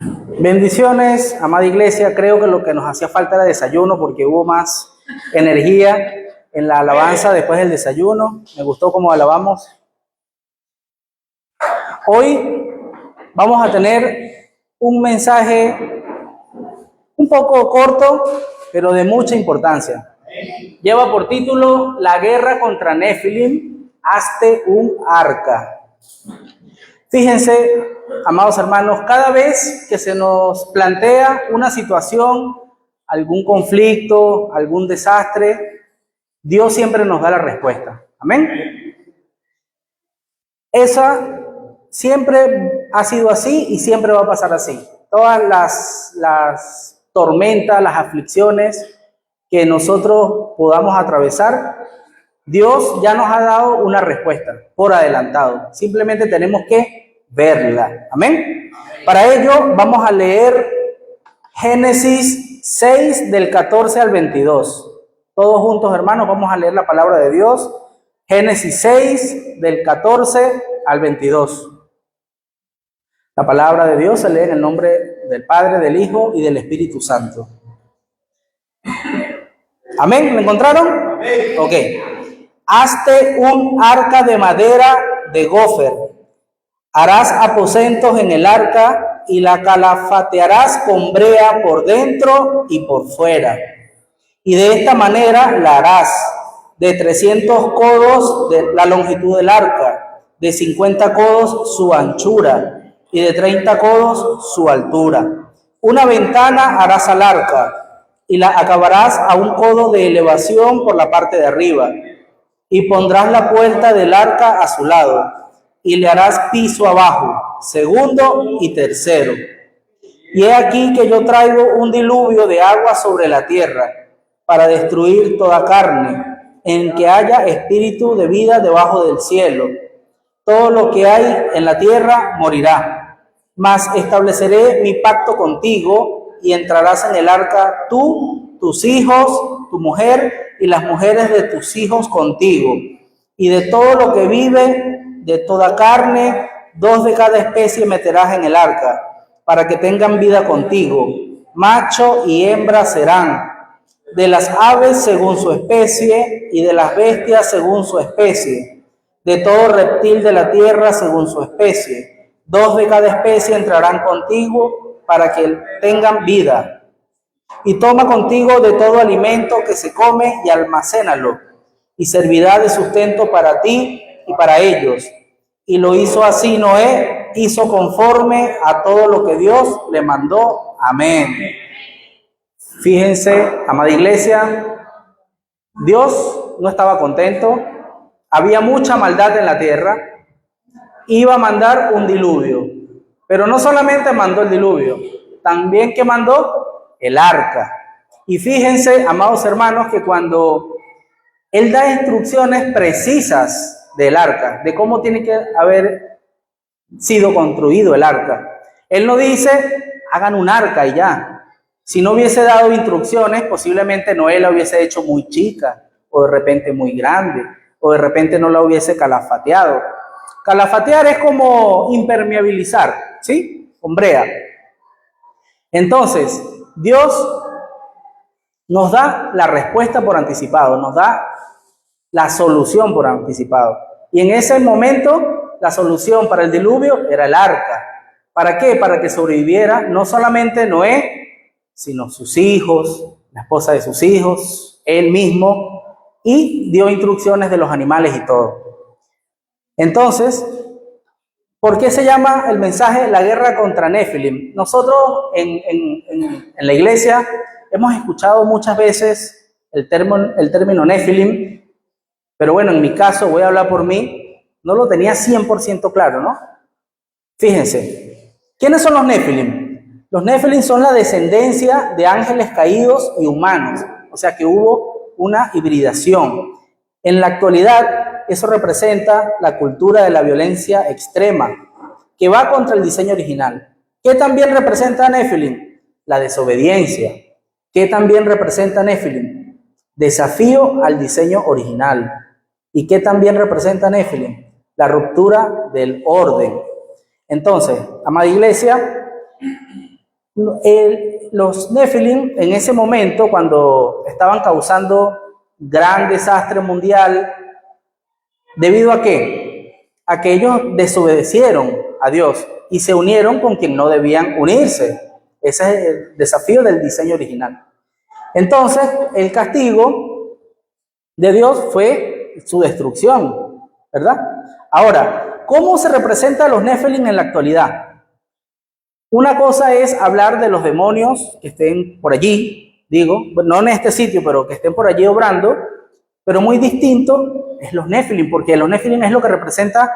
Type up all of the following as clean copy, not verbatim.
Bendiciones, amada iglesia. Creo que lo que nos hacía falta era desayuno porque hubo más energía en la alabanza después del desayuno. Me gustó cómo alabamos. Hoy vamos a tener un mensaje un poco corto, pero de mucha importancia. Lleva por título La guerra contra Nefilim, hazte un arca. Fíjense, amados hermanos, cada vez que se nos plantea una situación, algún conflicto, algún desastre, Dios siempre nos da la respuesta. Amén. Esa siempre ha sido así y siempre va a pasar así. Todas las tormentas, las aflicciones que nosotros podamos atravesar, Dios ya nos ha dado una respuesta por adelantado. Simplemente tenemos que verla. Amén. Para ello vamos a leer Génesis 6 del 14 al 22. Todos juntos, hermanos, vamos a leer la palabra de Dios. Génesis 6 del 14 al 22. La palabra de Dios se lee en el nombre del Padre, del Hijo y del Espíritu Santo. Amén. ¿Lo encontraron? Amén. Ok. Hazte un arca de madera de gofer. Harás aposentos en el arca y la calafatearás con brea por dentro y por fuera. Y de esta manera la harás de 300 codos de la longitud del arca, de 50 codos su anchura y de 30 codos su altura. Una ventana harás al arca y la acabarás a un codo de elevación por la parte de arriba. Y pondrás la puerta del arca a su lado, y le harás piso abajo, segundo y tercero. Y he aquí que yo traigo un diluvio de agua sobre la tierra, para destruir toda carne, en que haya espíritu de vida debajo del cielo. Todo lo que hay en la tierra morirá. Mas estableceré mi pacto contigo, y entrarás en el arca tú, tus hijos, tu mujer, y las mujeres de tus hijos contigo, y de todo lo que vive, de toda carne, 2 de cada especie meterás en el arca, para que tengan vida contigo. Macho y hembra serán, de las aves según su especie, y de las bestias según su especie, de todo reptil de la tierra según su especie. 2 de cada especie entrarán contigo, para que tengan vida. Y toma contigo de todo alimento que se come y almacénalo, y servirá de sustento para ti y para ellos. Y lo hizo así Noé, hizo conforme a todo lo que Dios le mandó. Amén. Fíjense, amada iglesia, Dios no estaba contento, había mucha maldad en la tierra, iba a mandar un diluvio, pero no solamente mandó el diluvio, también que mandó el arca. Y fíjense, amados hermanos, que cuando Él da instrucciones precisas del arca, de cómo tiene que haber sido construido el arca, Él no dice, hagan un arca y ya. Si no hubiese dado instrucciones, posiblemente Noé la hubiese hecho muy chica, o de repente muy grande, o de repente no la hubiese calafateado. Calafatear es como impermeabilizar, ¿sí? Con brea. Entonces, Dios nos da la respuesta por anticipado, nos da la solución por anticipado. Y en ese momento, la solución para el diluvio era el arca. ¿Para qué? Para que sobreviviera no solamente Noé, sino sus hijos, la esposa de sus hijos, él mismo, y dio instrucciones de los animales y todo. Entonces, ¿por qué se llama el mensaje la guerra contra Nefilim? Nosotros en la iglesia hemos escuchado muchas veces el término Nefilim, pero bueno, en mi caso, voy a hablar por mí, no lo tenía 100% claro, ¿no? Fíjense, ¿quiénes son los Nefilim? Los Nefilim son la descendencia de ángeles caídos y humanos, o sea que hubo una hibridación. En la actualidad, eso representa la cultura de la violencia extrema, que va contra el diseño original. ¿Qué también representa Nefilim? La desobediencia. ¿Qué también representa Nefilim? Desafío al diseño original. ¿Y qué también representa Nefilim? La ruptura del orden. Entonces, amada iglesia, Los Nefilim en ese momento, cuando estaban causando gran desastre mundial, ¿debido a qué? A que ellos desobedecieron a Dios y se unieron con quien no debían unirse. Ese es el desafío del diseño original. Entonces, el castigo de Dios fue su destrucción, ¿verdad? Ahora, ¿cómo se representa a los Nefilim en la actualidad? Una cosa es hablar de los demonios que estén por allí, digo, no en este sitio, pero que estén por allí obrando, pero muy distinto es los Nefilim, porque los Nefilim es lo que representa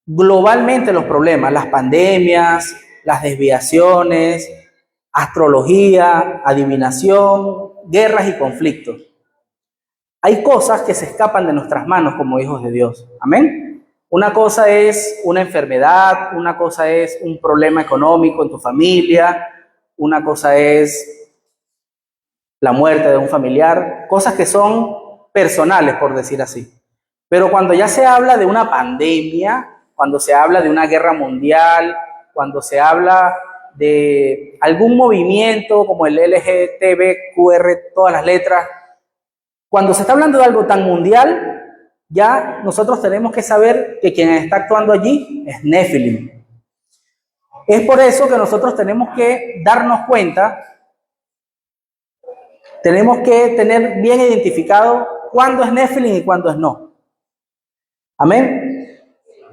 globalmente los problemas, las pandemias, las desviaciones, astrología, adivinación, guerras y conflictos. Hay cosas que se escapan de nuestras manos como hijos de Dios. Amén. Una cosa es una enfermedad, una cosa es un problema económico en tu familia, una cosa es la muerte de un familiar, cosas que son personales, por decir así. Pero cuando ya se habla de una pandemia, cuando se habla de una guerra mundial, cuando se habla de algún movimiento como el LGTBQR, todas las letras, cuando se está hablando de algo tan mundial, ya nosotros tenemos que saber que quien está actuando allí es Nefilim. Es por eso que nosotros tenemos que darnos cuenta, tenemos que tener bien identificado cuándo es Nefilim y cuándo es no. Amén.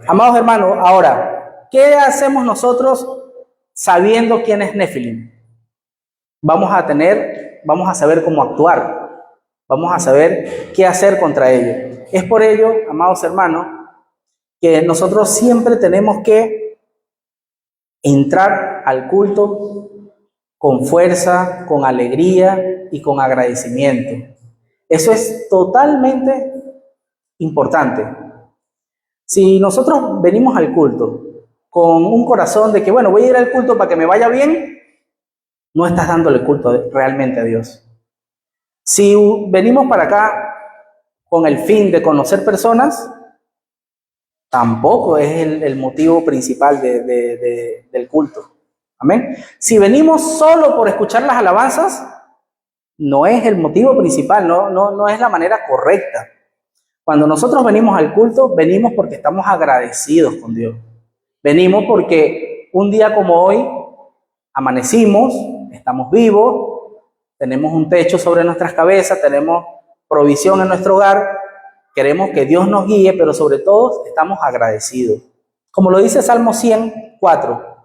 Amados hermanos, ahora, ¿qué hacemos nosotros sabiendo quién es Nefilim? Vamos a saber cómo actuar. Vamos a saber qué hacer contra ellos. Es por ello, amados hermanos, que nosotros siempre tenemos que entrar al culto con fuerza, con alegría y con agradecimiento. Eso es totalmente importante. Si nosotros venimos al culto con un corazón de que, bueno, voy a ir al culto para que me vaya bien, no estás dándole culto realmente a Dios. Si venimos para acá con el fin de conocer personas, tampoco es el motivo principal del culto. Amén. Si venimos solo por escuchar las alabanzas, no es el motivo principal, no es la manera correcta. Cuando nosotros venimos al culto, venimos porque estamos agradecidos con Dios. Venimos porque un día como hoy amanecimos, estamos vivos, tenemos un techo sobre nuestras cabezas, tenemos provisión en nuestro hogar, queremos que Dios nos guíe, pero sobre todo estamos agradecidos. Como lo dice Salmo 104.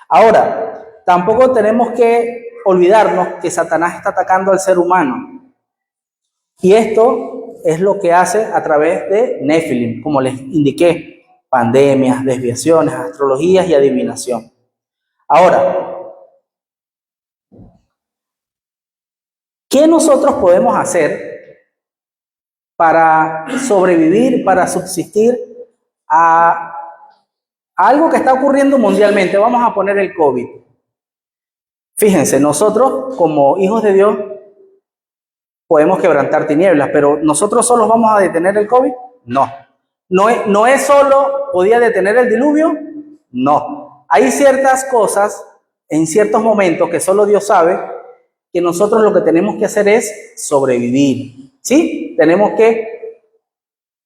Ahora, tampoco tenemos que olvidarnos que Satanás está atacando al ser humano. Y esto es lo que hace a través de Nefilim, como les indiqué, pandemias, desviaciones, astrologías y adivinación. Ahora, ¿qué nosotros podemos hacer para sobrevivir, para subsistir a algo que está ocurriendo mundialmente? Vamos a poner el COVID. Fíjense, nosotros como hijos de Dios podemos quebrantar tinieblas, pero ¿nosotros solos vamos a detener el COVID? No. ¿No es solo podía detener el diluvio? No. Hay ciertas cosas en ciertos momentos que solo Dios sabe, que nosotros lo que tenemos que hacer es sobrevivir, ¿sí? Tenemos que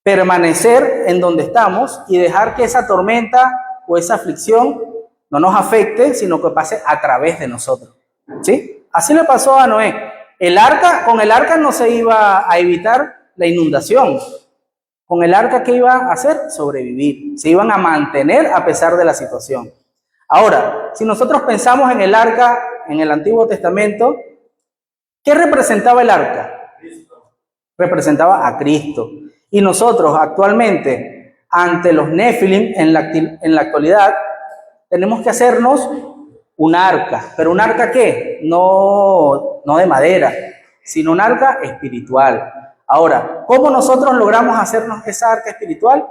permanecer en donde estamos y dejar que esa tormenta o esa aflicción no nos afecte, sino que pase a través de nosotros, ¿sí? Así le pasó a Noé. Con el arca no se iba a evitar la inundación. Con el arca, ¿qué iba a hacer? Sobrevivir. Se iban a mantener a pesar de la situación. Ahora, si nosotros pensamos en el arca en el Antiguo Testamento, ¿qué representaba el arca? Representaba a Cristo. Y nosotros actualmente, ante los Nefilim, en la actualidad, tenemos que hacernos un arca. ¿Pero un arca qué? No de madera, sino un arca espiritual. Ahora, ¿cómo nosotros logramos hacernos esa arca espiritual?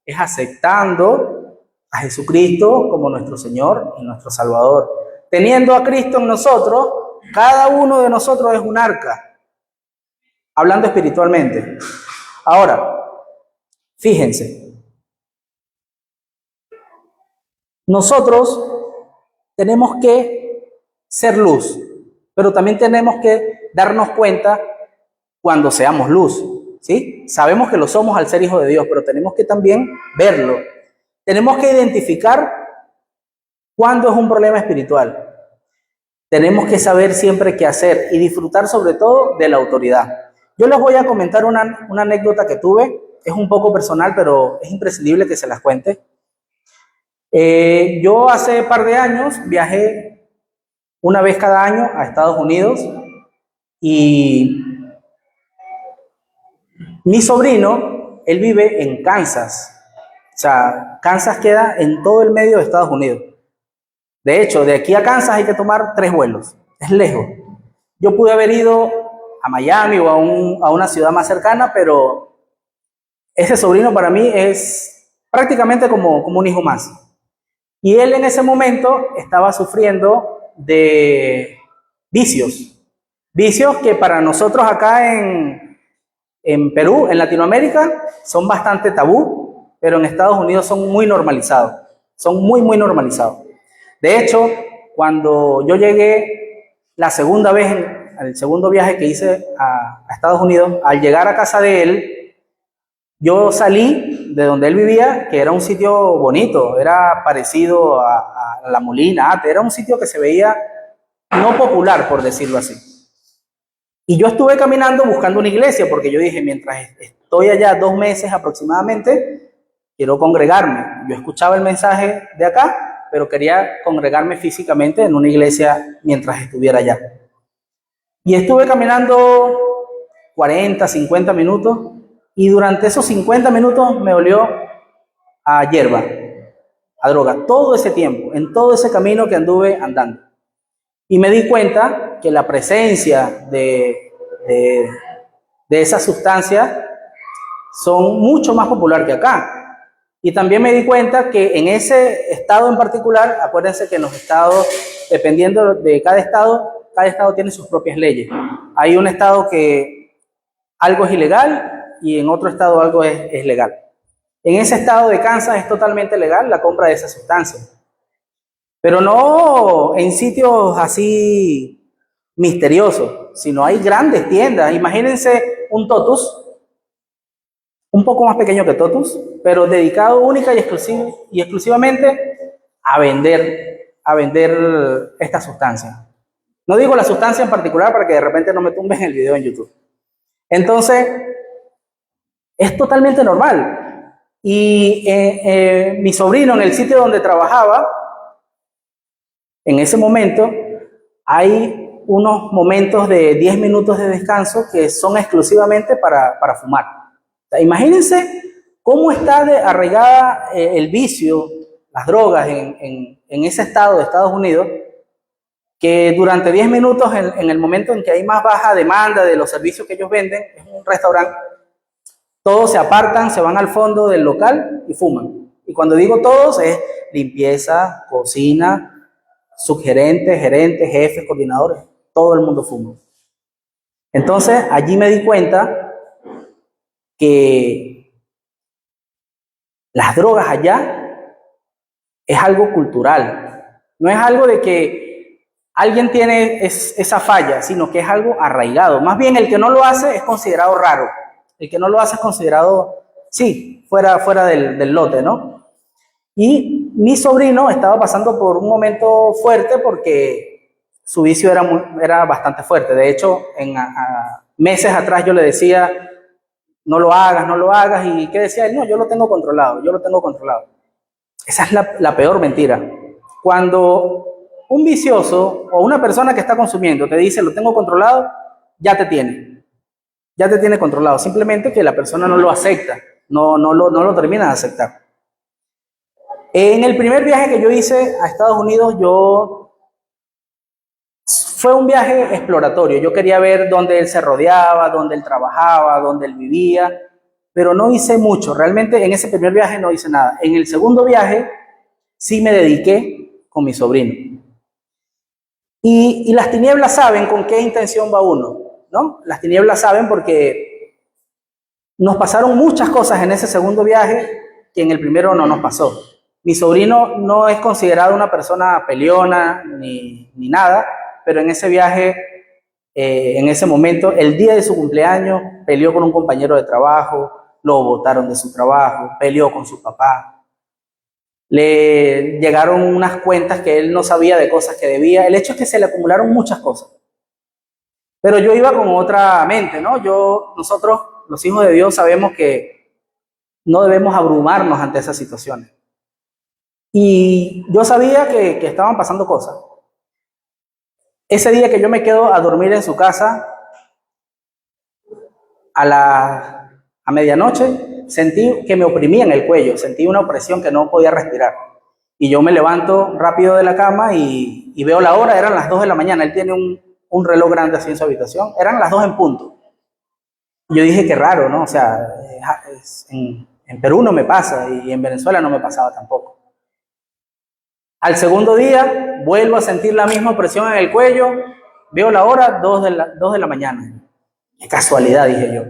Es aceptando a Jesucristo como nuestro Señor y nuestro Salvador. Teniendo a Cristo en nosotros, cada uno de nosotros es un arca, hablando espiritualmente. Ahora, fíjense, nosotros tenemos que ser luz, pero también tenemos que darnos cuenta cuando seamos luz, ¿sí? Sabemos que lo somos al ser hijos de Dios, pero tenemos que también verlo. Tenemos que identificar cuándo es un problema espiritual. Tenemos que saber siempre qué hacer y disfrutar sobre todo de la autoridad. Yo les voy a comentar una anécdota que tuve, es un poco personal, pero es imprescindible que se las cuente. Yo hace par de años viajé una vez cada año a Estados Unidos y mi sobrino, él vive en Kansas. O sea, Kansas queda en todo el medio de Estados Unidos. De hecho, de aquí a Kansas hay que tomar 3 vuelos. Es lejos. Yo pude haber ido a Miami o a una ciudad más cercana, pero ese sobrino para mí es prácticamente como un hijo más. Y él en ese momento estaba sufriendo de vicios. Vicios que para nosotros acá en Perú, en Latinoamérica, son bastante tabú, pero en Estados Unidos son muy normalizados. Son muy, muy normalizados. De hecho, cuando yo llegué la segunda vez, el segundo viaje que hice a Estados Unidos, al llegar a casa de él, yo salí de donde él vivía, que era un sitio bonito, era parecido a La Molina, era un sitio que se veía no popular, por decirlo así. Y yo estuve caminando buscando una iglesia, porque yo dije, mientras estoy allá 2 meses aproximadamente, quiero congregarme. Yo escuchaba el mensaje de acá, pero quería congregarme físicamente en una iglesia mientras estuviera allá. Y estuve caminando 40, 50 minutos, y durante esos 50 minutos me olió a hierba, a droga, todo ese tiempo, en todo ese camino que anduve andando. Y me di cuenta que la presencia de esa sustancia son mucho más popular que acá. Y también me di cuenta que en ese estado en particular, acuérdense que en los estados, dependiendo de cada estado tiene sus propias leyes. Hay un estado que algo es ilegal y en otro estado algo es legal. En ese estado de Kansas es totalmente legal la compra de esa sustancia. Pero no en sitios así misteriosos, sino hay grandes tiendas. Imagínense un Totus, un poco más pequeño que Totus, pero dedicado única y exclusivamente a vender esta sustancia. No digo la sustancia en particular para que de repente no me tumben el video en YouTube. Entonces, es totalmente normal. Y mi sobrino, en el sitio donde trabajaba, en ese momento, hay unos momentos de 10 minutos de descanso que son exclusivamente para fumar. O sea, imagínense cómo está arraigada el vicio, las drogas en ese estado de Estados Unidos, que durante 10 minutos, en el momento en que hay más baja demanda de los servicios que ellos venden, es un restaurante, todos se apartan, se van al fondo del local y fuman. Y cuando digo todos, es limpieza, cocina, subgerentes, gerentes, jefes, coordinadores, todo el mundo fuma. Entonces, allí me di cuenta que las drogas allá es algo cultural. No es algo de que alguien tiene esa falla, sino que es algo arraigado. Más bien, el que no lo hace es considerado raro. El que no lo hace es considerado, sí, fuera del lote, ¿no? Y mi sobrino estaba pasando por un momento fuerte porque su vicio era bastante fuerte. De hecho, meses atrás yo le decía, no lo hagas. ¿Y qué decía él? No, yo lo tengo controlado. Esa es la peor mentira. Cuando un vicioso o una persona que está consumiendo te dice, lo tengo controlado, ya te tiene controlado. Simplemente que la persona no lo acepta, no lo termina de aceptar. En el primer viaje que yo hice a Estados Unidos, fue un viaje exploratorio. Yo quería ver dónde él se rodeaba, dónde él trabajaba, dónde él vivía, pero no hice mucho. Realmente en ese primer viaje no hice nada. En el segundo viaje sí me dediqué con mi sobrino. Y las tinieblas saben con qué intención va uno, ¿no? Las tinieblas saben porque nos pasaron muchas cosas en ese segundo viaje que en el primero no nos pasó. Mi sobrino no es considerado una persona peleona ni nada, pero en ese viaje, en ese momento, el día de su cumpleaños, peleó con un compañero de trabajo, lo botaron de su trabajo, peleó con su papá. Le llegaron unas cuentas que él no sabía de cosas que debía. El hecho es que se le acumularon muchas cosas. Pero yo iba con otra mente, ¿no? Nosotros, los hijos de Dios, sabemos que no debemos abrumarnos ante esas situaciones. Y yo sabía que estaban pasando cosas. Ese día que yo me quedo a dormir en su casa, a medianoche, sentí que me oprimían el cuello, sentí una opresión que no podía respirar. Y yo me levanto rápido de la cama y veo la hora, eran las 2 de la mañana. Él tiene un reloj grande así en su habitación, eran las 2 en punto. Y yo dije, qué raro, ¿no? O sea, en Perú no me pasa y en Venezuela no me pasaba tampoco. Al segundo día, vuelvo a sentir la misma opresión en el cuello, veo la hora, 2 de la mañana. Qué casualidad, dije yo.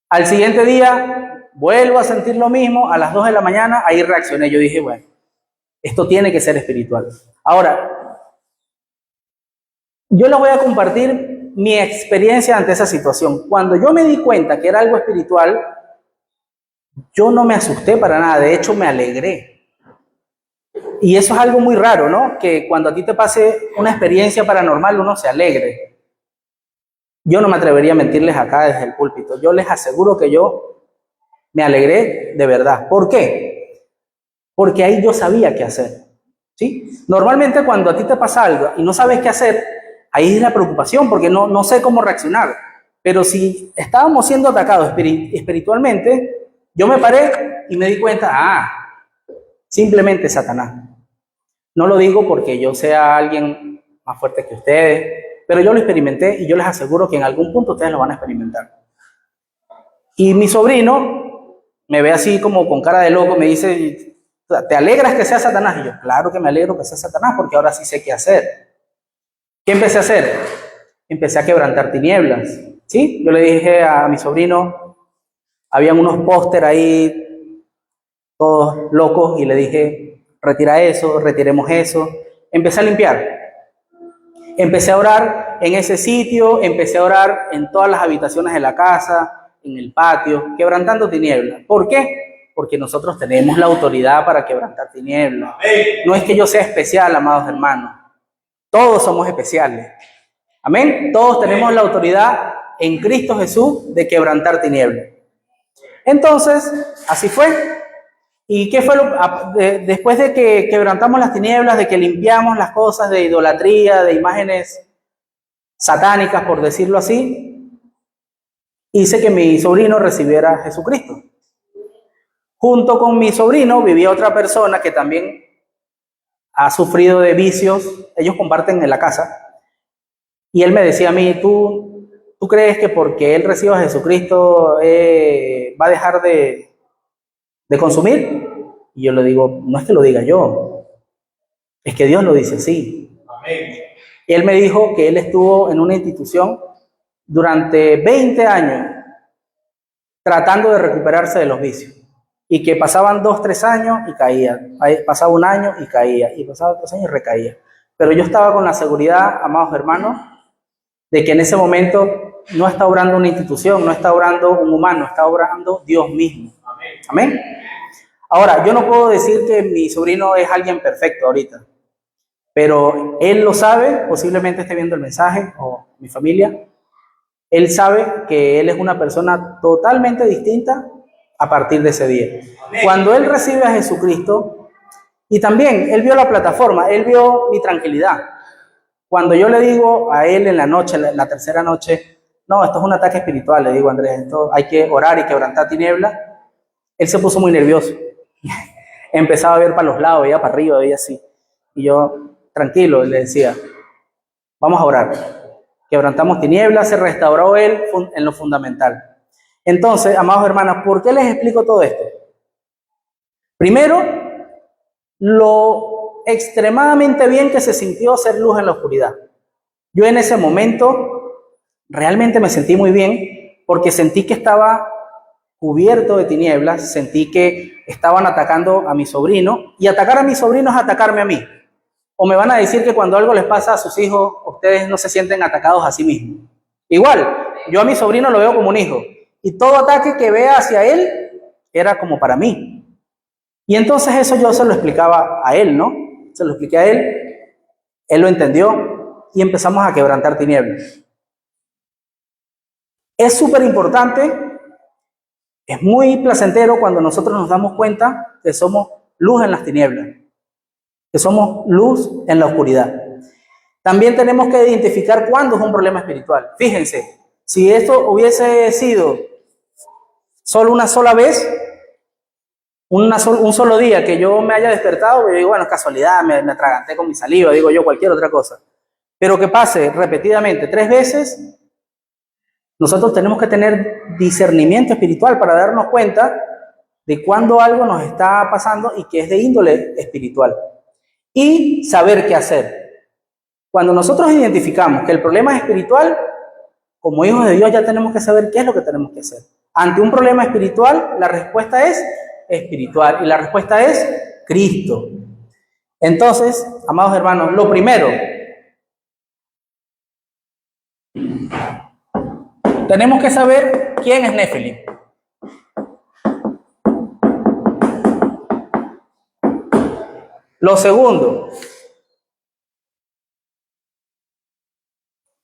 Al siguiente día, vuelvo a sentir lo mismo, a las 2 de la mañana, ahí reaccioné. Yo dije, bueno, esto tiene que ser espiritual. Ahora, yo les voy a compartir mi experiencia ante esa situación. Cuando yo me di cuenta que era algo espiritual, yo no me asusté para nada, de hecho me alegré. Y eso es algo muy raro, ¿no? Que cuando a ti te pase una experiencia paranormal, uno se alegre. Yo no me atrevería a mentirles acá desde el púlpito. Yo les aseguro que yo me alegré de verdad. ¿Por qué? Porque ahí yo sabía qué hacer, ¿sí? Normalmente cuando a ti te pasa algo y no sabes qué hacer, ahí es la preocupación porque no sé cómo reaccionar. Pero si estábamos siendo atacados espiritualmente, yo me paré y me di cuenta, simplemente Satanás. No lo digo porque yo sea alguien más fuerte que ustedes, pero yo lo experimenté y yo les aseguro que en algún punto ustedes lo van a experimentar. Y mi sobrino me ve así como con cara de loco, me dice, ¿te alegras que sea Satanás? Y yo, claro que me alegro que sea Satanás porque ahora sí sé qué hacer. ¿Qué empecé a hacer? Empecé a quebrantar tinieblas, ¿sí? Yo le dije a mi sobrino, habían unos póster ahí, todos locos, y le dije, retira eso, retiremos eso. Empecé a limpiar. Empecé a orar en ese sitio, empecé a orar en todas las habitaciones de la casa, en el patio, quebrantando tinieblas. ¿Por qué? Porque nosotros tenemos la autoridad para quebrantar tinieblas. No es que yo sea especial, amados hermanos. Todos somos especiales. Amén. Todos tenemos la autoridad en Cristo Jesús de quebrantar tinieblas. Entonces, así fue. ¿Y qué fue después de que quebrantamos las tinieblas, de que limpiamos las cosas de idolatría, de imágenes satánicas, por decirlo así? Hice que mi sobrino recibiera a Jesucristo. Junto con mi sobrino vivía otra persona que también ha sufrido de vicios. Ellos comparten en la casa. Y él me decía a mí, ¿tú crees que porque él reciba a Jesucristo va a dejar de consumir? Y yo le digo, no es que lo diga yo, es que Dios lo dice así. Amén. Y él me dijo que él estuvo en una institución durante 20 años tratando de recuperarse de los vicios. Y que pasaban 2, 3 años y caía. Pasaba un año y caía. Y pasaba 3 años y recaía. Pero yo estaba con la seguridad, amados hermanos, de que en ese momento no está obrando una institución, no está obrando un humano, está obrando Dios mismo. Amén. Amén. Ahora, yo no puedo decir que mi sobrino es alguien perfecto ahorita, pero él lo sabe, posiblemente esté viendo el mensaje, o mi familia. Él sabe que él es una persona totalmente distinta a partir de ese día. Cuando él recibe a Jesucristo, y también él vio la plataforma, él vio mi tranquilidad. Cuando yo le digo a él en la noche, la tercera noche, no, esto es un ataque espiritual, le digo, Andrés, esto hay que orar y quebrantar tinieblas, él se puso muy nervioso. Empezaba a ver para los lados, veía para arriba, veía así. Y yo, tranquilo, le decía, vamos a orar. Quebrantamos tinieblas, se restauró él en lo fundamental. Entonces, amados hermanos, ¿por qué les explico todo esto? Primero, lo extremadamente bien que se sintió ser luz en la oscuridad. Yo en ese momento realmente me sentí muy bien porque sentí que estaba cubierto de tinieblas, sentí que estaban atacando a mi sobrino, y atacar a mi sobrino es atacarme a mí. O me van a decir que cuando algo les pasa a sus hijos, ustedes no se sienten atacados a sí mismos. Igual, yo a mi sobrino lo veo como un hijo, y todo ataque que vea hacia él era como para mí. Y entonces eso yo se lo explicaba a él, ¿no? Se lo expliqué a él lo entendió, y empezamos a quebrantar tinieblas. Es súper importante, es muy placentero cuando nosotros nos damos cuenta que somos luz en las tinieblas, que somos luz en la oscuridad. También tenemos que identificar cuándo es un problema espiritual. Fíjense, si esto hubiese sido solo una sola vez, un solo día que yo me haya despertado, yo digo, bueno, es casualidad, me atraganté con mi saliva, digo yo, cualquier otra cosa. Pero que pase repetidamente 3 veces, nosotros tenemos que tener discernimiento espiritual para darnos cuenta de cuándo algo nos está pasando y que es de índole espiritual. Y saber qué hacer. Cuando nosotros identificamos que el problema es espiritual, como hijos de Dios ya tenemos que saber qué es lo que tenemos que hacer. Ante un problema espiritual, la respuesta es espiritual y la respuesta es Cristo. Entonces, amados hermanos, lo primero, tenemos que saber quién es Nefilim. Lo segundo,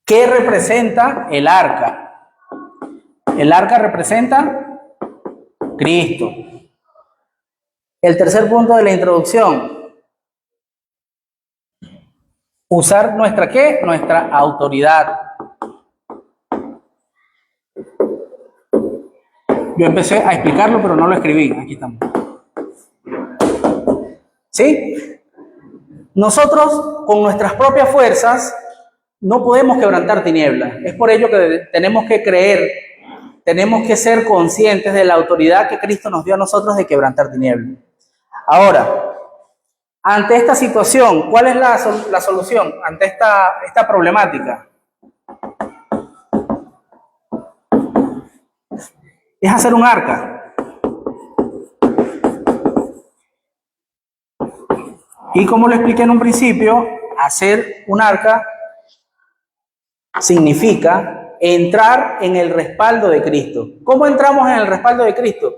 ¿qué representa el arca? El arca representa Cristo. El tercer punto de la introducción, usar nuestra ¿qué? Nuestra autoridad. Yo empecé a explicarlo, pero no lo escribí. Aquí estamos. ¿Sí? Nosotros, con nuestras propias fuerzas, no podemos quebrantar tinieblas. Es por ello que tenemos que creer, tenemos que ser conscientes de la autoridad que Cristo nos dio a nosotros de quebrantar tinieblas. Ahora, ante esta situación, ¿cuál es la solución ante esta problemática? Es hacer un arca. Y como lo expliqué en un principio, hacer un arca significa entrar en el respaldo de Cristo. ¿Cómo entramos en el respaldo de Cristo?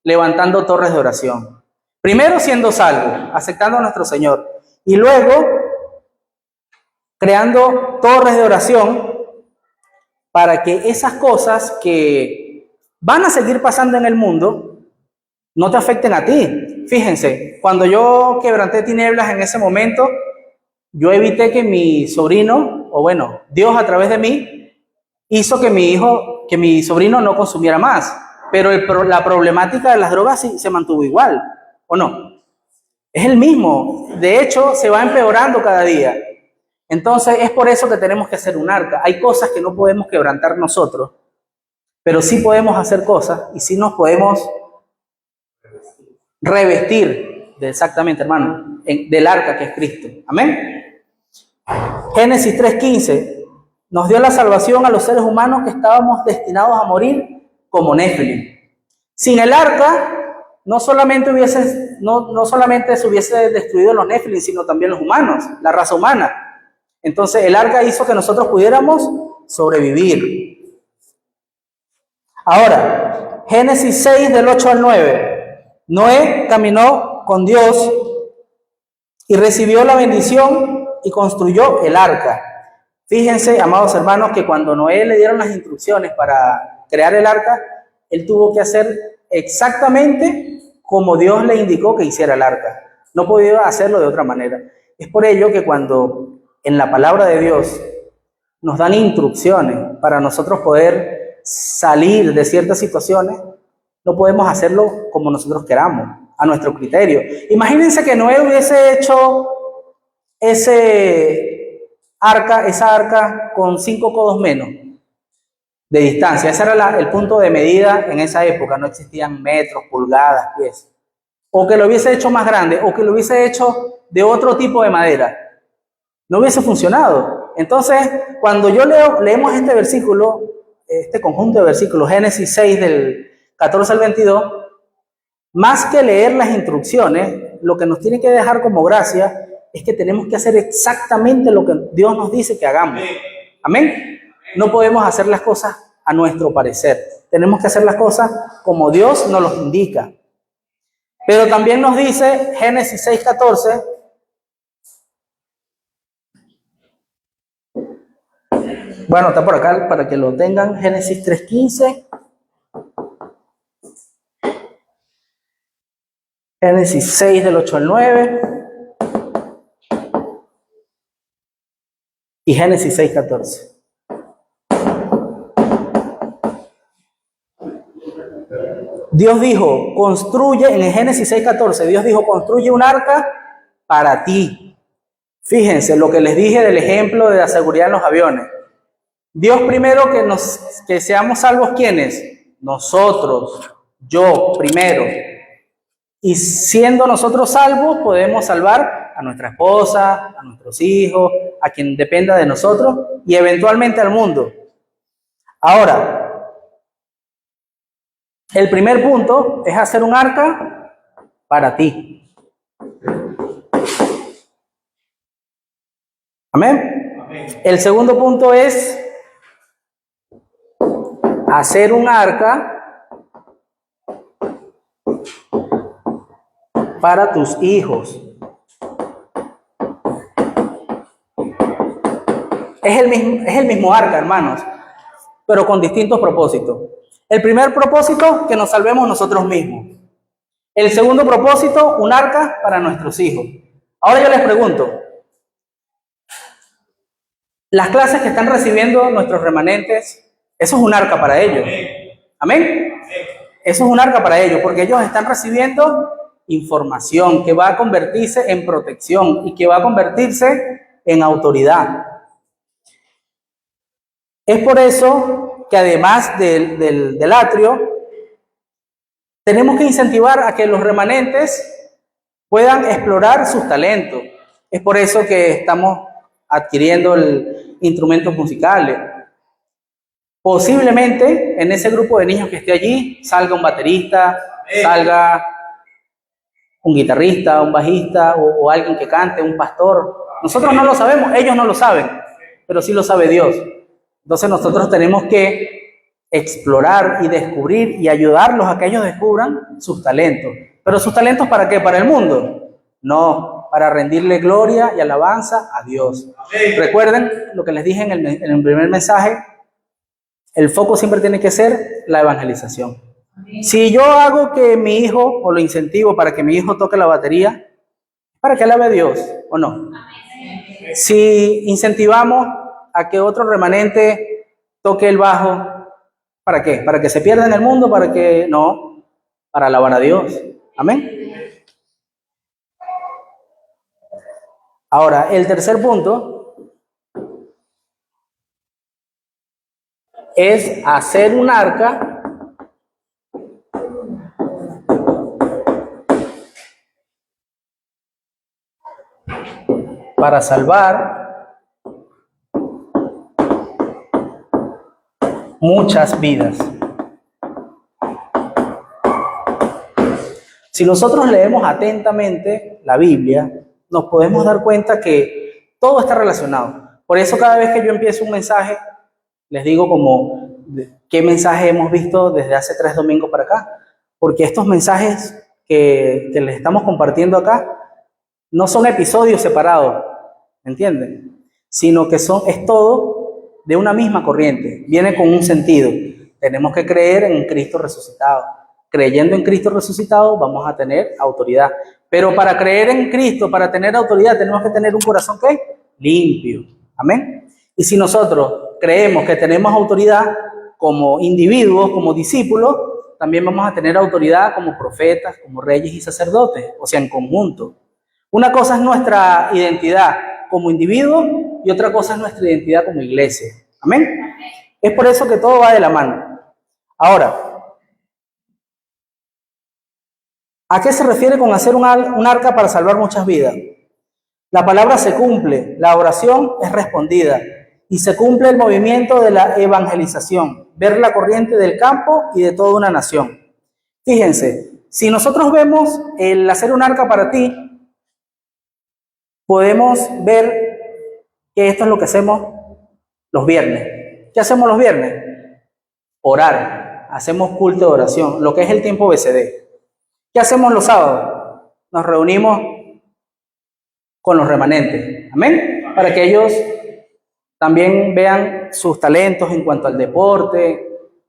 Levantando torres de oración. Primero siendo salvos, aceptando a nuestro Señor. Y luego creando torres de oración para que esas cosas que van a seguir pasando en el mundo no te afecten a ti. Fíjense, cuando yo quebranté tinieblas en ese momento, yo evité que mi sobrino, o bueno, Dios a través de mí, hizo que mi sobrino no consumiera más. Pero la problemática de las drogas sí se mantuvo igual, ¿o no? Es el mismo. De hecho, se va empeorando cada día. Entonces, es por eso que tenemos que hacer un arca. Hay cosas que no podemos quebrantar nosotros, pero sí podemos hacer cosas y sí nos podemos revestir exactamente, hermano, del arca que es Cristo. Amén. Génesis 3:15 nos dio la salvación a los seres humanos que estábamos destinados a morir como Nefilim. Sin el arca, no solamente se hubiese destruido los Nefilim, sino también los humanos, la raza humana. Entonces el arca hizo que nosotros pudiéramos sobrevivir. Ahora, Génesis 6 del 8 al 9. Noé caminó con Dios y recibió la bendición y construyó el arca. Fíjense, amados hermanos, que cuando Noé le dieron las instrucciones para crear el arca, él tuvo que hacer exactamente como Dios le indicó que hiciera el arca. No podía hacerlo de otra manera. Es por ello que cuando en la palabra de Dios nos dan instrucciones para nosotros poder salir de ciertas situaciones, no podemos hacerlo como nosotros queramos, a nuestro criterio. Imagínense que Noé hubiese hecho esa arca con 5 codos menos de distancia. Ese era el punto de medida en esa época. No existían metros, pulgadas, pies. O que lo hubiese hecho más grande, o que lo hubiese hecho de otro tipo de madera. No hubiese funcionado. Entonces, cuando leemos este versículo, este conjunto de versículos, Génesis 6 14 al 22, más que leer las instrucciones, lo que nos tiene que dejar como gracia es que tenemos que hacer exactamente lo que Dios nos dice que hagamos. Amén. No podemos hacer las cosas a nuestro parecer. Tenemos que hacer las cosas como Dios nos los indica. Pero también nos dice Génesis 6:14. Bueno, está por acá para que lo tengan. Génesis 3:15. Génesis 6 del 8 al 9. Y Génesis 6:14. Dios dijo, construye, en el Génesis 6:14, Dios dijo, construye un arca para ti. Fíjense lo que les dije del ejemplo de la seguridad en los aviones. Dios primero que seamos salvos, ¿quiénes? Nosotros, yo primero. Y siendo nosotros salvos, podemos salvar a nuestra esposa, a nuestros hijos, a quien dependa de nosotros y eventualmente al mundo. Ahora, el primer punto es hacer un arca para ti. ¿Amén? Amén. El segundo punto es hacer un arca para tus hijos. Es el mismo arca, hermanos, pero con distintos propósitos. El primer propósito, que nos salvemos nosotros mismos. El segundo propósito, un arca para nuestros hijos. Ahora yo les pregunto, las clases que están recibiendo nuestros remanentes, eso es un arca para ellos. ¿Amén? Eso es un arca para ellos, porque ellos están recibiendo información que va a convertirse en protección y que va a convertirse en autoridad. Es por eso que además del atrio, tenemos que incentivar a que los remanentes puedan explorar sus talentos. Es por eso que estamos adquiriendo instrumentos musicales. Posiblemente en ese grupo de niños que esté allí salga un baterista, salga un guitarrista, un bajista o alguien que cante, un pastor. Nosotros no lo sabemos, ellos no lo saben, pero sí lo sabe Dios. Entonces nosotros tenemos que explorar y descubrir y ayudarlos a que ellos descubran sus talentos. ¿Pero sus talentos para qué? ¿Para el mundo? No, para rendirle gloria y alabanza a Dios. Recuerden lo que les dije en el primer mensaje, el foco siempre tiene que ser la evangelización. Si yo hago que mi hijo, o lo incentivo para que mi hijo toque la batería, para que alabe a Dios, ¿o no? Si incentivamos a que otro remanente toque el bajo, ¿para qué? ¿Para que se pierda en el mundo? ¿Para que no? Para alabar a Dios. Amén. Ahora, el tercer punto es hacer un arca para salvar muchas vidas. Si nosotros leemos atentamente la Biblia, nos podemos dar cuenta que todo está relacionado. Por eso cada vez que yo empiezo un mensaje, les digo como qué mensaje hemos visto desde hace 3 domingos para acá, porque estos mensajes que les estamos compartiendo acá no son episodios separados, ¿entienden? Sino que es todo de una misma corriente, viene con un sentido. Tenemos que creer en Cristo resucitado. Creyendo en Cristo resucitado vamos a tener autoridad. Pero para creer en Cristo, para tener autoridad, tenemos que tener un corazón ¿qué? Limpio. Amén. Y si nosotros creemos que tenemos autoridad como individuos, como discípulos, también vamos a tener autoridad como profetas, como reyes y sacerdotes, o sea, en conjunto. Una cosa es nuestra identidad como individuo y otra cosa es nuestra identidad como iglesia. ¿Amén? Es por eso que todo va de la mano. Ahora, ¿a qué se refiere con hacer un arca para salvar muchas vidas? La palabra se cumple, la oración es respondida y se cumple el movimiento de la evangelización, ver la corriente del campo y de toda una nación. Fíjense, si nosotros vemos el hacer un arca para ti, podemos ver que esto es lo que hacemos los viernes. ¿Qué hacemos los viernes? Orar. Hacemos culto de oración, lo que es el tiempo BCD. ¿Qué hacemos los sábados? Nos reunimos con los remanentes. Amén. Para que ellos también vean sus talentos en cuanto al deporte,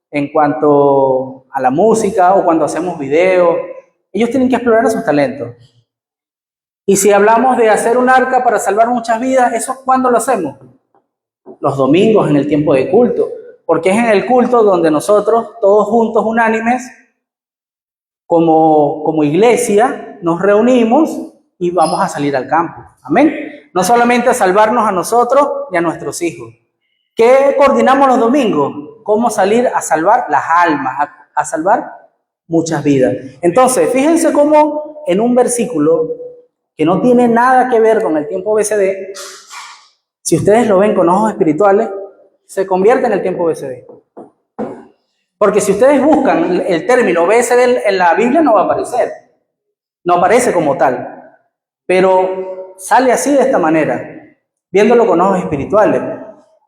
en cuanto a la música o cuando hacemos videos. Ellos tienen que explorar sus talentos. Y si hablamos de hacer un arca para salvar muchas vidas, ¿eso cuándo lo hacemos? Los domingos en el tiempo de culto. Porque es en el culto donde nosotros, todos juntos, unánimes, como iglesia, nos reunimos y vamos a salir al campo. Amén. No solamente a salvarnos a nosotros y a nuestros hijos. ¿Qué coordinamos los domingos? Cómo salir a salvar las almas, a salvar muchas vidas. Entonces, fíjense cómo en un versículo que no tiene nada que ver con el tiempo BCD, si ustedes lo ven con ojos espirituales, se convierte en el tiempo BCD. Porque si ustedes buscan el término BCD en la Biblia, no va a aparecer. No aparece como tal. Pero sale así de esta manera, viéndolo con ojos espirituales.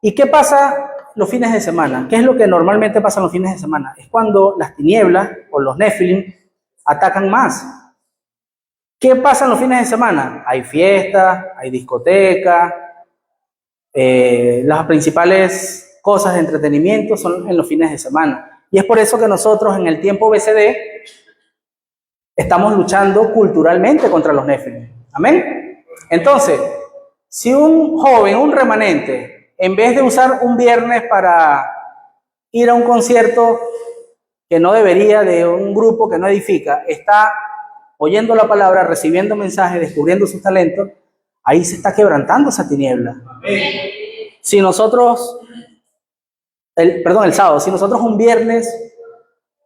¿Y qué pasa los fines de semana? ¿Qué es lo que normalmente pasa los fines de semana? Es cuando las tinieblas o los Nephilim atacan más. ¿Qué pasa en los fines de semana? Hay fiestas, hay discotecas, las principales cosas de entretenimiento son en los fines de semana. Y es por eso que nosotros en el tiempo BCD estamos luchando culturalmente contra los Nephilim. ¿Amén? Entonces, si un joven, un remanente, en vez de usar un viernes para ir a un concierto que no debería, de un grupo que no edifica, está oyendo la palabra, recibiendo mensajes, descubriendo sus talentos, ahí se está quebrantando esa tiniebla. Si nosotros, el sábado, si nosotros un viernes,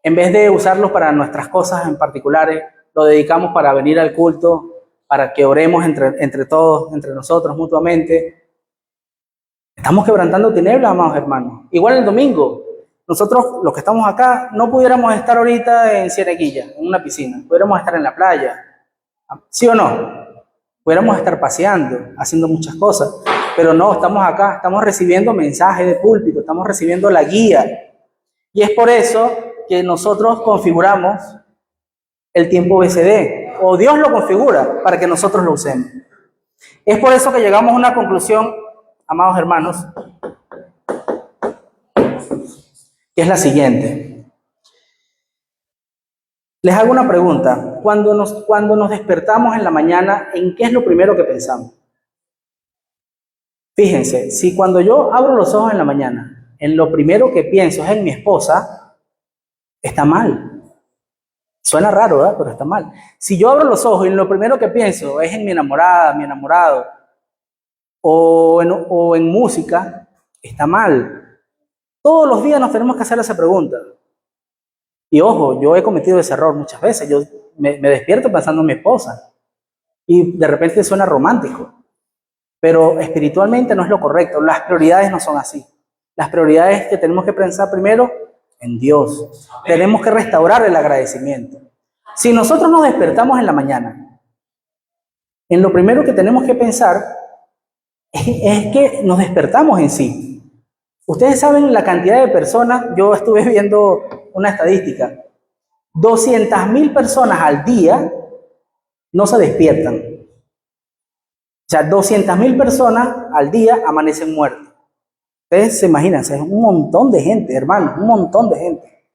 en vez de usarlos para nuestras cosas en particulares, lo dedicamos para venir al culto, para que oremos entre todos, entre nosotros mutuamente, estamos quebrantando tinieblas, amados hermanos. Igual el domingo, nosotros, los que estamos acá, no pudiéramos estar ahorita en Cieneguilla, en una piscina, pudiéramos estar en la playa, ¿sí o no? Pudiéramos estar paseando, haciendo muchas cosas, pero no, estamos acá, estamos recibiendo mensajes de púlpito, estamos recibiendo la guía. Y es por eso que nosotros configuramos el tiempo BCD, o Dios lo configura para que nosotros lo usemos. Es por eso que llegamos a una conclusión, amados hermanos, que es la siguiente. Les hago una pregunta. Cuando nos despertamos en la mañana, ¿en qué es lo primero que pensamos? Fíjense, si cuando yo abro los ojos en la mañana, en lo primero que pienso es en mi esposa, está mal. Suena raro, ¿verdad? Pero está mal. Si yo abro los ojos y lo primero que pienso es en mi enamorada, mi enamorado, o en música, está mal. Todos los días nos tenemos que hacer esa pregunta. Y ojo, yo he cometido ese error muchas veces. Yo me despierto pensando en mi esposa. Y de repente suena romántico. Pero espiritualmente no es lo correcto. Las prioridades no son así. Las prioridades que tenemos que pensar primero en Dios. Tenemos que restaurar el agradecimiento. Si nosotros nos despertamos en la mañana, en lo primero que tenemos que pensar es que nos despertamos en sí. Ustedes saben la cantidad de personas, yo estuve viendo una estadística, 200.000 personas al día no se despiertan. O sea, 200.000 personas al día amanecen muertas. Ustedes se imaginan, es un montón de gente, hermanos, un montón de gente.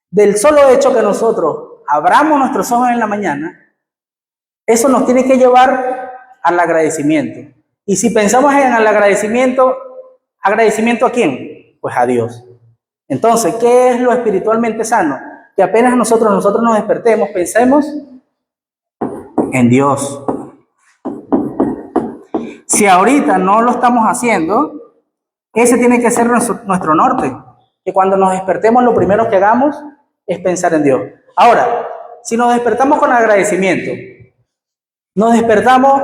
Del solo hecho que nosotros abramos nuestros ojos en la mañana, eso nos tiene que llevar al agradecimiento. Y si pensamos en el agradecimiento, ¿agradecimiento a quién? Pues a Dios. Entonces, ¿qué es lo espiritualmente sano? Que apenas nosotros nos despertemos, pensemos en Dios. Si ahorita no lo estamos haciendo, ese tiene que ser nuestro norte. Que cuando nos despertemos, lo primero que hagamos es pensar en Dios. Ahora, si nos despertamos con agradecimiento, nos despertamos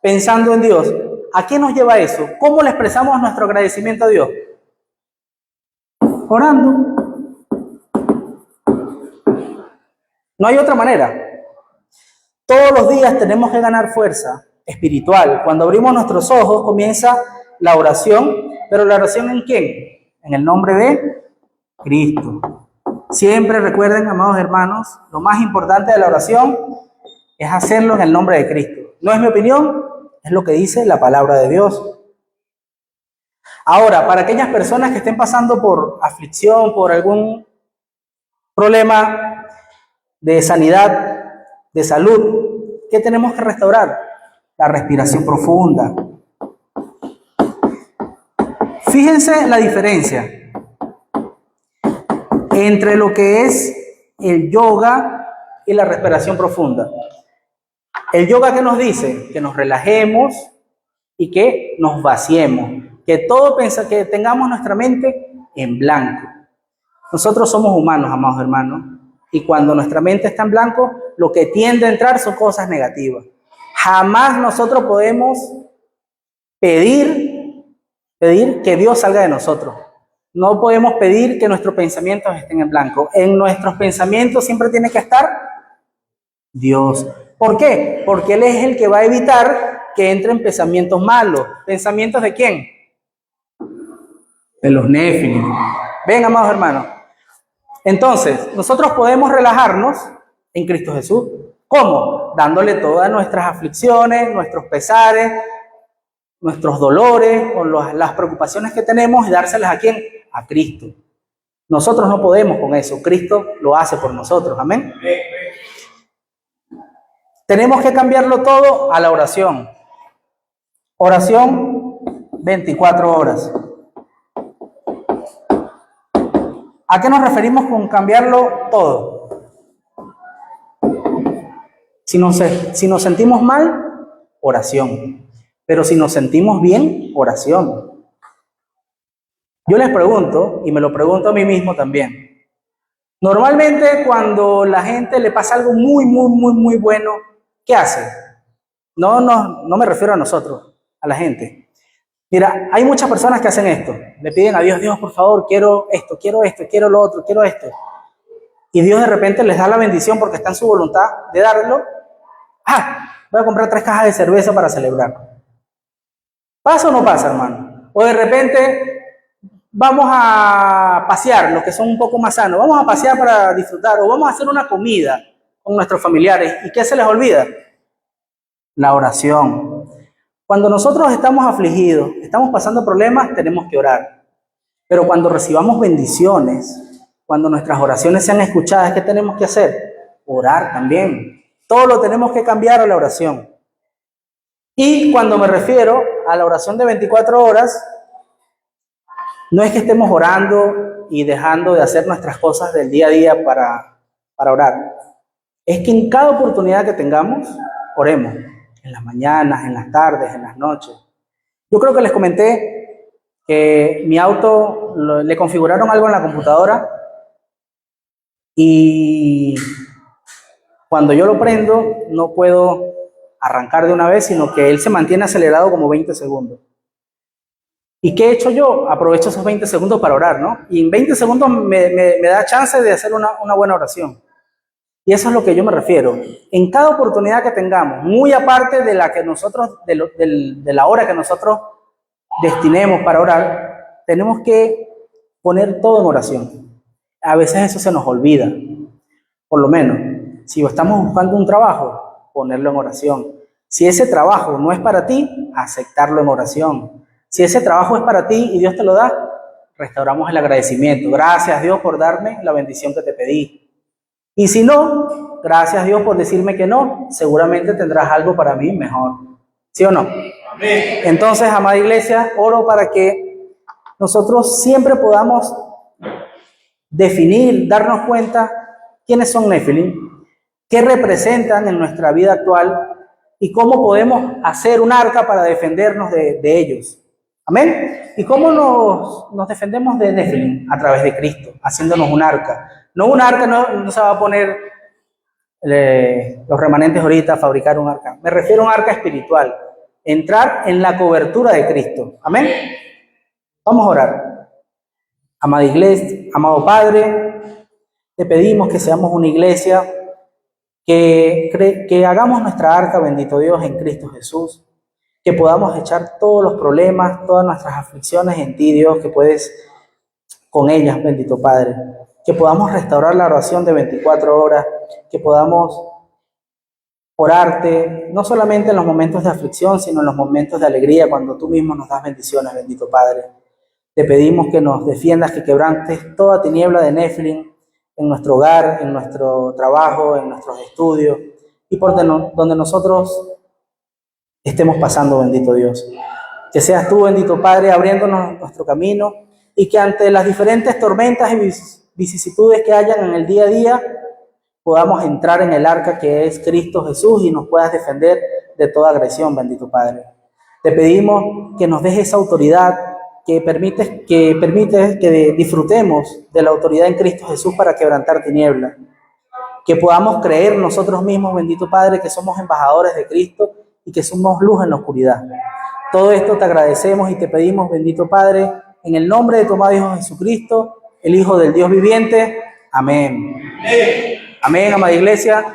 pensando en Dios, ¿a qué nos lleva eso? ¿Cómo le expresamos nuestro agradecimiento a Dios? Orando. No hay otra manera. Todos los días tenemos que ganar fuerza espiritual. Cuando abrimos nuestros ojos comienza la oración, pero ¿la oración en quién? En el nombre de Cristo. Siempre recuerden, amados hermanos, lo más importante de la oración es hacerlo en el nombre de Cristo. No es mi opinión, es lo que dice la palabra de Dios. Ahora, para aquellas personas que estén pasando por aflicción, por algún problema de sanidad, de salud, ¿qué tenemos que restaurar? La respiración profunda. Fíjense la diferencia entre lo que es el yoga y la respiración profunda. El yoga, ¿qué nos dice? Que nos relajemos y que nos vaciemos, que que tengamos nuestra mente en blanco. Nosotros somos humanos, amados hermanos, y cuando nuestra mente está en blanco, lo que tiende a entrar son cosas negativas. Jamás nosotros podemos pedir que Dios salga de nosotros. No podemos pedir que nuestros pensamientos estén en blanco. En nuestros pensamientos siempre tiene que estar Dios. ¿Por qué? Porque Él es el que va a evitar que entren pensamientos malos. ¿Pensamientos de quién? De los néfilim. Ven, amados hermanos. Entonces, nosotros podemos relajarnos en Cristo Jesús. ¿Cómo? Dándole todas nuestras aflicciones, nuestros pesares, nuestros dolores o las preocupaciones que tenemos y dárselas ¿a quién? A Cristo. Nosotros no podemos con eso. Cristo lo hace por nosotros. Amén. Tenemos que cambiarlo todo a la oración. Oración 24 horas. ¿A qué nos referimos con cambiarlo todo? Si nos sentimos mal, oración. Pero si nos sentimos bien, oración. Yo les pregunto, y me lo pregunto a mí mismo también. Normalmente cuando la gente le pasa algo muy bueno, ¿qué hace? No me refiero a nosotros, a la gente. Mira, hay muchas personas que hacen esto. Le piden a Dios, Dios, por favor, quiero esto, quiero lo otro, quiero esto. Y Dios de repente les da la bendición porque está en su voluntad de darlo. Voy a comprar 3 cajas de cerveza para celebrar. ¿Pasa o no pasa, hermano? O de repente vamos a pasear, los que son un poco más sanos, vamos a pasear para disfrutar, o vamos a hacer una comida con nuestros familiares. ¿Y qué se les olvida? La oración. Cuando nosotros estamos afligidos, estamos pasando problemas, tenemos que orar. Pero cuando recibamos bendiciones, cuando nuestras oraciones sean escuchadas, ¿qué tenemos que hacer? Orar también. Todo lo tenemos que cambiar a la oración. Y cuando me refiero a la oración de 24 horas, no es que estemos orando y dejando de hacer nuestras cosas del día a día para orar. Es que en cada oportunidad que tengamos, oremos. En las mañanas, en las tardes, en las noches. Yo creo que les comenté que mi auto le configuraron algo en la computadora y cuando yo lo prendo no puedo arrancar de una vez, sino que él se mantiene acelerado como 20 segundos. ¿Y qué he hecho yo? Aprovecho esos 20 segundos para orar, ¿no? Y en 20 segundos me da chance de hacer una buena oración. Y eso es lo que yo me refiero. En cada oportunidad que tengamos, muy aparte de la que nosotros, de la hora que nosotros destinemos para orar, tenemos que poner todo en oración. A veces eso se nos olvida. Por lo menos, si estamos buscando un trabajo, ponerlo en oración. Si ese trabajo no es para ti, aceptarlo en oración. Si ese trabajo es para ti y Dios te lo da, restauramos el agradecimiento. Gracias, Dios, por darme la bendición que te pedí. Y si no, gracias Dios por decirme que no, seguramente tendrás algo para mí mejor. ¿Sí o no? Amén. Entonces, amada iglesia, oro para que nosotros siempre podamos definir, darnos cuenta quiénes son Nefilim, qué representan en nuestra vida actual y cómo podemos hacer un arca para defendernos de ellos. Amén. ¿Y cómo nos defendemos de Nefilim? A través de Cristo, haciéndonos un arca. No un arca, no se va a poner los remanentes ahorita a fabricar un arca. Me refiero a un arca espiritual. Entrar en la cobertura de Cristo. Amén. Vamos a orar. Amada iglesia, amado Padre, te pedimos que seamos una iglesia que hagamos nuestra arca, bendito Dios, en Cristo Jesús, que podamos echar todos los problemas, todas nuestras aflicciones en ti, Dios, que puedes con ellas, bendito Padre, que podamos restaurar la oración de 24 horas, que podamos orarte, no solamente en los momentos de aflicción, sino en los momentos de alegría, cuando tú mismo nos das bendiciones, bendito Padre. Te pedimos que nos defiendas, que quebrantes toda tiniebla de Nephilim en nuestro hogar, en nuestro trabajo, en nuestros estudios y por donde nosotros estemos pasando, bendito Dios. Que seas tú, bendito Padre, abriéndonos nuestro camino y que ante las diferentes tormentas y vicisitudes que hayan en el día a día, podamos entrar en el arca que es Cristo Jesús y nos puedas defender de toda agresión, bendito Padre. Te pedimos que nos dejes esa autoridad, que permites que disfrutemos de la autoridad en Cristo Jesús para quebrantar tinieblas. Que podamos creer nosotros mismos, bendito Padre, que somos embajadores de Cristo y que somos luz en la oscuridad. Todo esto te agradecemos y te pedimos, bendito Padre, en el nombre de tu amado Hijo Jesucristo, el Hijo del Dios viviente. Amén. Amén, amada iglesia.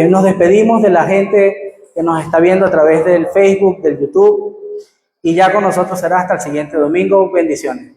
Nos despedimos de la gente que nos está viendo a través del Facebook, del YouTube, y ya con nosotros será hasta el siguiente domingo. Bendiciones.